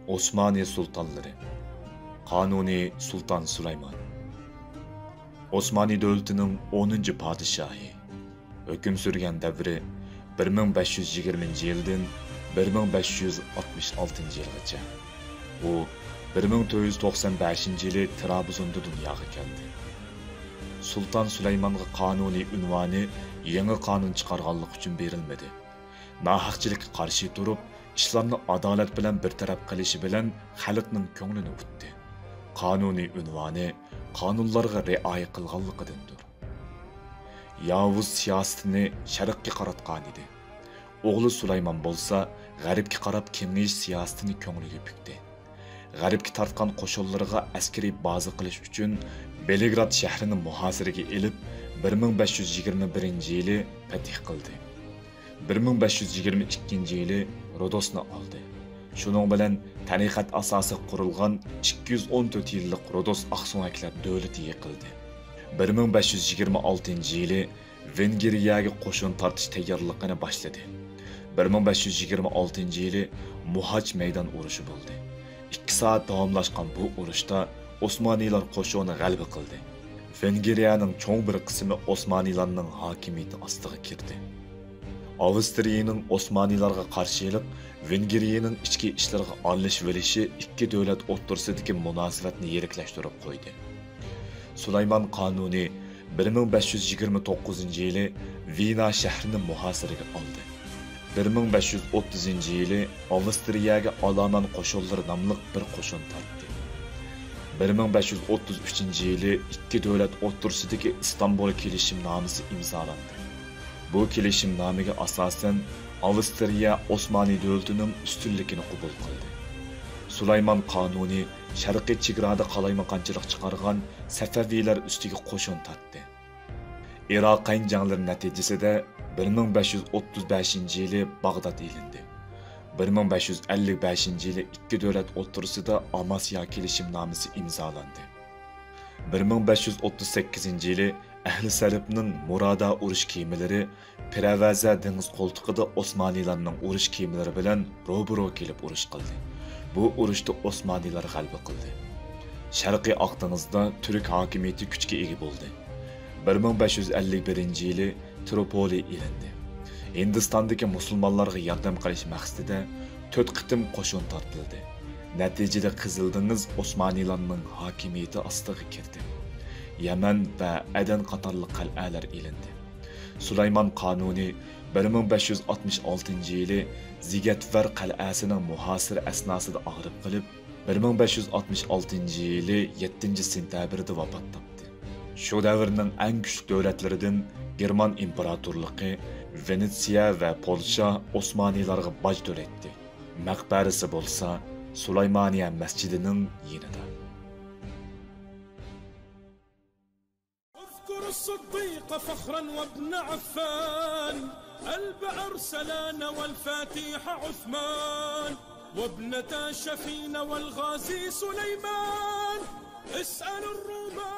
Osmani sultanları Kanuni Sultan Süleyman Osmani dövletining 10-chi padişahı hüküm sürgen davri 1520-yildan 1566-yilgacha. U 1495-yili Trabzonda dunyoga keldi. Sultan Süleyman'a kanuni unvoni yangi qonun chiqarganlik uchun berilmadi. Nahaqchilikka qarshi turib, ishlarni adolat bilan bir taraf qilishi bilan xalqning ko'nglini o'tdi. Kanuni unvoni qonunlarga rioya qilganligidandir. Yavuz siyosatini sharqqa qaratgan edi. O'g'li Sulaymon bo'lsa, g'arbga qarab kengayish siyosatini ko'ngliga bukdi. G'arbga tortgan qo'shinlarga askariy baza qilish uchun Belgrad shahrini muhosiraga elib 1521-yili fath qildi. 1522-yili Rodosni oldi. Shuning bilan tariqat asosi qurilgan 214 yillik Rodos Aqso'ngaklar davlati yiqildi. 1526-yili Vengriyaga qo'shin tortish tayyorligini boshladi. 1526-yili Muhach maydon urushi bo'ldi. 2 soat davomlashgan bu urushda Osmaniylar qo'shini g'alaba qildi. Vengriyaning cho'ng bir qismi Osmaniylarning hokimiyati ostiga kirdi. Avstriyaning Osmaniylarga qarshilik Vengriyaning ichki ishlariga aralashishi ikki davlat o'rtasidagi munosabatni yiriklashtirib qo'ydi. Sulaymon Qonuni 1529-yili Vina shahrini muhosiraga oldi. 1530-yili Avstriyaga Alaman qo'shinlari nomli bir qo'shin tortdi. 1533-yili ikki davlat o'rtasidagi Istanbul kelishimnomasi imzolandi. Bu kelishimnomaga asosan Avstriya Osmani davlatining ustunligini qabul qildi. Sulaymon Qonuni sharqiy chegarada qalaymaqonchilik chiqargan Safaviylar ustiga qo'shin tortdi. Iroq janglari natijasida 1535-yili Bag'dod elindi. 1555-yili ikki davlat o'rtasida Amasya kelishimnomasi imzolandi. 1538-yili Ahli Salibning Murada urush kemalari Piravaza dengiz qo'ltig'ida Osmaniylarning urush kemalari bilan ro'baro kelib urush qildi. Bu urushda Osmaniylar g'alaba qildi. Sharqiy Oq dengizda Turk hokimiyati kuchga ega bo'ldi. 1551-yili Tripoli elindi. Hindistondagi musulmonlarga yordam qilish maqsadida 4 qitim qo'shin tortildi. Natijada Qizil dengiz Osmaniylarning hokimiyati ostiga kirdi. Yaman va Adan qatorli qal'alar elindi. Sulaymon Qonuni 1566-yili Zigatvar qal'asining muhosira asnosida og'rib qilib, 1566-yili 7-sentyabrda vafot topdi. Shu davrning eng kuchli davlatlaridan German imperatorligi Venetsiya va Polsha Osmaniylarga boj to'latdi. Maqbarasi bo'lsa Sulaymoniya masjidining yonida. الصديق فخرا وابن عفان البئر سلان والفاتح عثمان وابنتا شفين والغازي سليمان اسأل الرومان